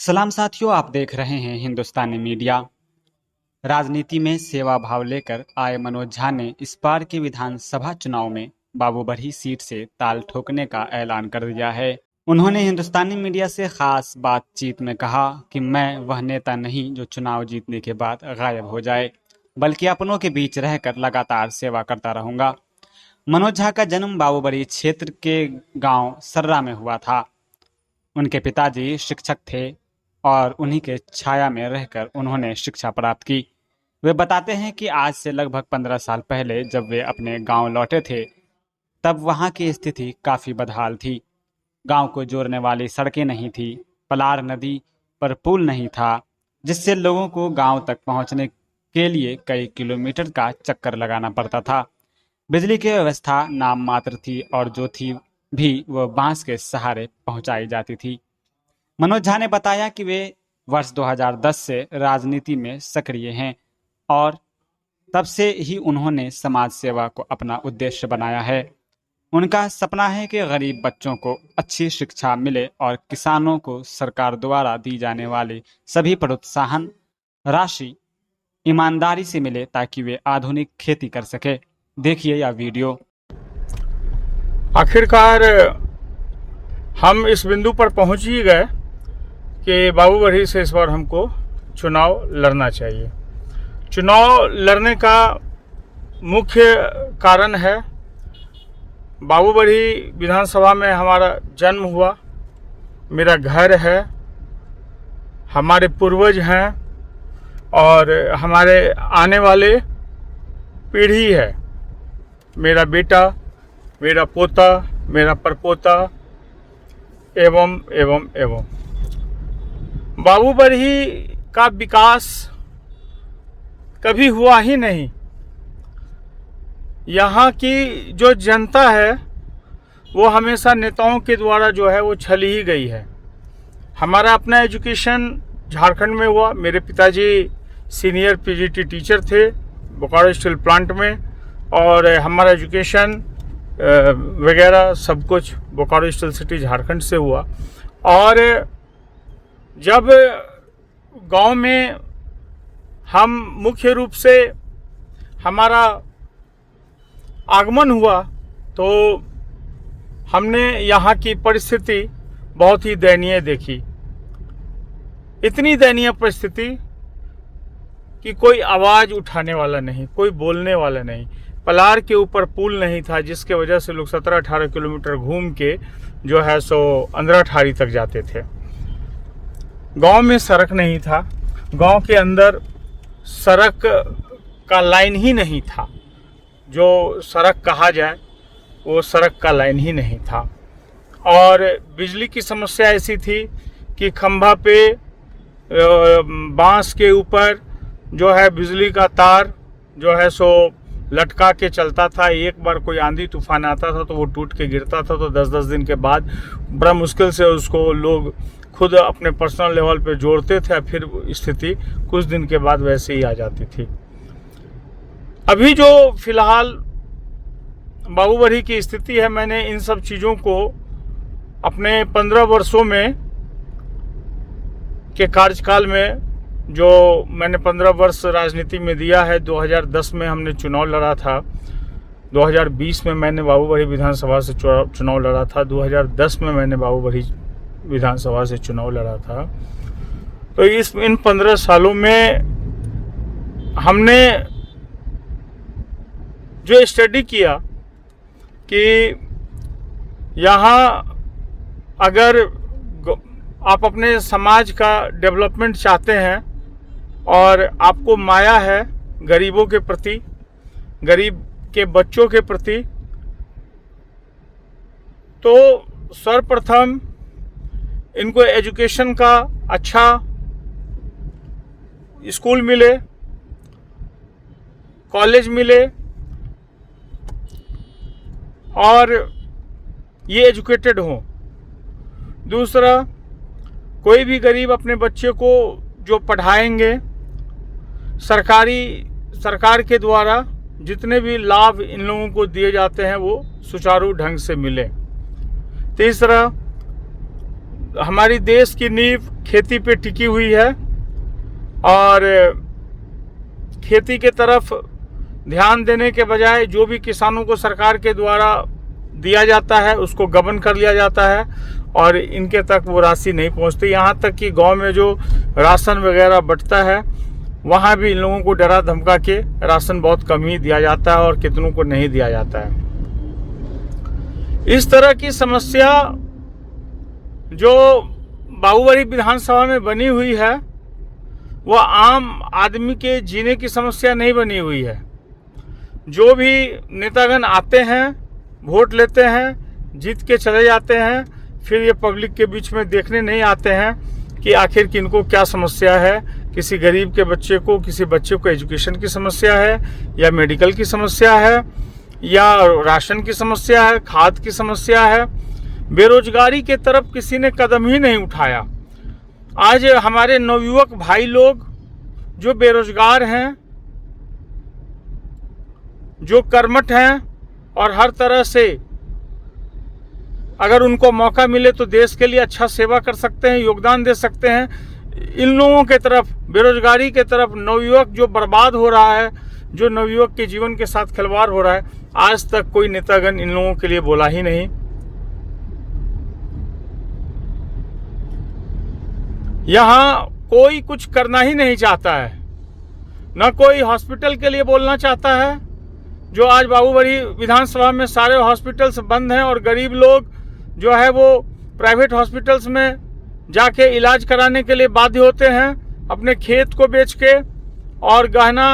सलाम साथियों, आप देख रहे हैं हिंदुस्तानी मीडिया। राजनीति में सेवा भाव लेकर आए मनोज झा ने इस बार के विधानसभा चुनाव में बाबूबरही सीट से ताल ठोकने का ऐलान कर दिया है। उन्होंने हिंदुस्तानी मीडिया से खास बातचीत में कहा कि मैं वह नेता नहीं जो चुनाव जीतने के बाद गायब हो जाए, बल्कि अपनों के बीच रहकर लगातार सेवा करता रहूंगा। मनोज झा का जन्म बाबूबरही क्षेत्र के गांव सर्रा में हुआ था। उनके पिताजी शिक्षक थे और उन्हीं के छाया में रहकर उन्होंने शिक्षा प्राप्त की। वे बताते हैं कि आज से लगभग 15 साल पहले जब वे अपने गांव लौटे थे, तब वहां की स्थिति काफी बदहाल थी। गांव को जोड़ने वाली सड़कें नहीं थी, पलार नदी पर पुल नहीं था, जिससे लोगों को गांव तक पहुंचने के लिए कई किलोमीटर का चक्कर लगाना पड़ता था। बिजली की व्यवस्था नाम मात्र थी और जो थी भी वह बांस के सहारे पहुंचाई जाती थी। मनोज झा ने बताया कि वे वर्ष 2010 से राजनीति में सक्रिय हैं और तब से ही उन्होंने समाज सेवा को अपना उद्देश्य बनाया है। उनका सपना है कि गरीब बच्चों को अच्छी शिक्षा मिले और किसानों को सरकार द्वारा दी जाने वाली सभी प्रोत्साहन राशि ईमानदारी से मिले ताकि वे आधुनिक खेती कर सके। देखिए यह वीडियो। आखिरकार हम इस बिंदु पर पहुंच ही गए कि बाबूबरही से इस बार हमको चुनाव लड़ना चाहिए। चुनाव लड़ने का मुख्य कारण है बाबूबरही विधानसभा में हमारा जन्म हुआ, मेरा घर है, हमारे पूर्वज हैं और हमारे आने वाले पीढ़ी है। मेरा बेटा, मेरा पोता, मेरा परपोता एवं एवं एवं। बाबूबरही का विकास कभी हुआ ही नहीं। यहाँ की जो जनता है वो हमेशा नेताओं के द्वारा जो है वो छली ही गई है। हमारा अपना एजुकेशन झारखंड में हुआ। मेरे पिताजी सीनियर पीजीटी टीचर थे बोकारो स्टील प्लांट में और हमारा एजुकेशन वगैरह सब कुछ बोकारो स्टील सिटी झारखंड से हुआ। और जब गांव में हम मुख्य रूप से हमारा आगमन हुआ तो हमने यहाँ की परिस्थिति बहुत ही दयनीय देखी। इतनी दयनीय परिस्थिति कि कोई आवाज़ उठाने वाला नहीं, कोई बोलने वाला नहीं। पलार के ऊपर पुल नहीं था जिसके वजह से लोग 17-18 किलोमीटर घूम के जो है सो अंदराठारी तक जाते थे। गांव में सड़क नहीं था, गांव के अंदर सड़क का लाइन ही नहीं था, जो सड़क कहा जाए वो सड़क का लाइन ही नहीं था। और बिजली की समस्या ऐसी थी कि खंभा पे बांस के ऊपर जो है बिजली का तार जो है सो लटका के चलता था। एक बार कोई आंधी तूफान आता था तो वो टूट के गिरता था, तो 10-10 दिन के बाद बड़ा मुश्किल से उसको लोग खुद अपने पर्सनल लेवल पे जोड़ते थे, फिर स्थिति कुछ दिन के बाद वैसे ही आ जाती थी। अभी जो फिलहाल बाबूबरही की स्थिति है, मैंने इन सब चीज़ों को अपने 15 वर्षों में के कार्यकाल में जो मैंने 15 वर्ष राजनीति में दिया है। 2010 में हमने चुनाव लड़ा था, 2020 में मैंने बाबूबरही विधानसभा से चुनाव लड़ा था, 2010 में मैंने बाबूबरही विधानसभा से चुनाव लड़ा था। तो इन 15 सालों में हमने जो स्टडी किया कि यहाँ अगर आप अपने समाज का डेवलपमेंट चाहते हैं और आपको माया है गरीबों के प्रति, गरीब के बच्चों के प्रति, तो सर्वप्रथम इनको एजुकेशन का अच्छा स्कूल मिले, कॉलेज मिले और ये एजुकेटेड हों। दूसरा, कोई भी गरीब अपने बच्चे को जो पढ़ाएंगे सरकार के द्वारा जितने भी लाभ इन लोगों को दिए जाते हैं वो सुचारू ढंग से मिले। तीसरा, हमारी देश की नींव खेती पे टिकी हुई है और खेती के तरफ ध्यान देने के बजाय जो भी किसानों को सरकार के द्वारा दिया जाता है उसको गबन कर लिया जाता है और इनके तक वो राशि नहीं पहुंचती। यहाँ तक कि गांव में जो राशन वगैरह बंटता है वहाँ भी इन लोगों को डरा धमका के राशन बहुत कम ही दिया जाता है और कितनों को नहीं दिया जाता है। इस तरह की समस्या जो बाबूबरी विधानसभा में बनी हुई है वह आम आदमी के जीने की समस्या नहीं बनी हुई है। जो भी नेतागण आते हैं, वोट लेते हैं, जीत के चले जाते हैं, फिर ये पब्लिक के बीच में देखने नहीं आते हैं कि आखिर किनको क्या समस्या है। किसी गरीब के बच्चे को, किसी बच्चे को एजुकेशन की समस्या है या मेडिकल की समस्या है या राशन की समस्या है, खाद की समस्या है। बेरोजगारी के तरफ किसी ने कदम ही नहीं उठाया। आज हमारे नवयुवक भाई लोग जो बेरोजगार हैं, जो कर्मठ हैं और हर तरह से अगर उनको मौका मिले तो देश के लिए अच्छा सेवा कर सकते हैं, योगदान दे सकते हैं, इन लोगों के तरफ, बेरोजगारी के तरफ, नवयुवक जो बर्बाद हो रहा है, जो नवयुवक के जीवन के साथ खिलवाड़ हो रहा है, आज तक कोई नेतागण इन लोगों के लिए बोला ही नहीं। यहाँ कोई कुछ करना ही नहीं चाहता है, न कोई हॉस्पिटल के लिए बोलना चाहता है। जो आज बाबूबरी विधानसभा में सारे हॉस्पिटल्स बंद हैं और गरीब लोग जो है वो प्राइवेट हॉस्पिटल्स में जाके इलाज कराने के लिए बाध्य होते हैं, अपने खेत को बेच के और गहना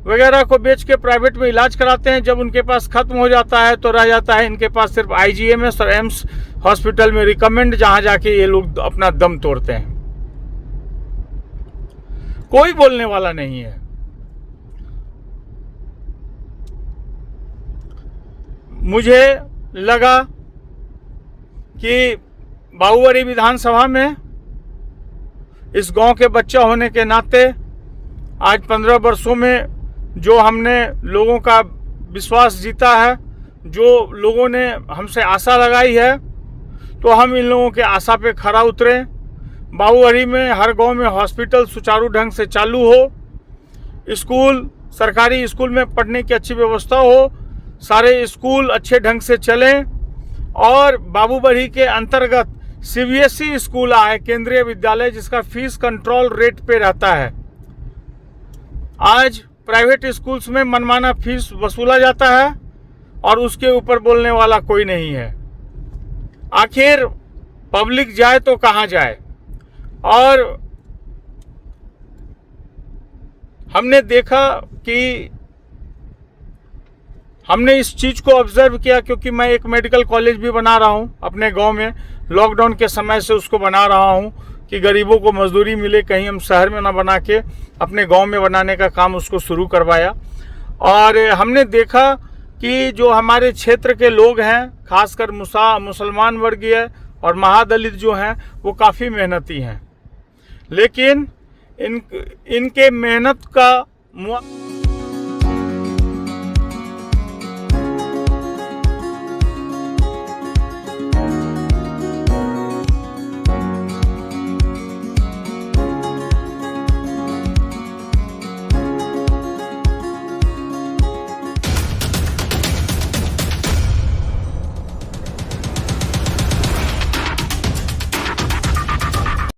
वगैरह को बेच के प्राइवेट में इलाज कराते हैं। जब उनके पास खत्म हो जाता है तो रह जाता है इनके पास सिर्फ IGMS और एम्स हॉस्पिटल में रिकमेंड, जहां जाके ये लोग अपना दम तोड़ते हैं। कोई बोलने वाला नहीं है। मुझे लगा कि बाबूबरी विधानसभा में इस गांव के बच्चा होने के नाते आज 15 वर्षों में जो हमने लोगों का विश्वास जीता है, जो लोगों ने हमसे आशा लगाई है, तो हम इन लोगों के आशा पे खरा उतरे। बाबूबरी में हर गांव में हॉस्पिटल सुचारू ढंग से चालू हो, स्कूल, सरकारी स्कूल में पढ़ने की अच्छी व्यवस्था हो, सारे स्कूल अच्छे ढंग से चलें और बाबूबरी के अंतर्गत CBSE स्कूल आए, केंद्रीय विद्यालय, जिसका फीस कंट्रोल रेट पे रहता है। आज प्राइवेट स्कूल्स में मनमाना फीस वसूला जाता है और उसके ऊपर बोलने वाला कोई नहीं है। आखिर पब्लिक जाए तो कहाँ जाए? और हमने देखा कि हमने इस चीज़ को ऑब्जर्व किया, क्योंकि मैं एक मेडिकल कॉलेज भी बना रहा हूँ अपने गांव में। लॉकडाउन के समय से उसको बना रहा हूँ कि गरीबों को मजदूरी मिले, कहीं हम शहर में ना बना के अपने गांव में बनाने का काम उसको शुरू करवाया। और हमने देखा कि जो हमारे क्षेत्र के लोग हैं, खासकर मुसलमान वर्गीय और महादलित जो हैं, वो काफ़ी मेहनती हैं, लेकिन इनके मेहनत का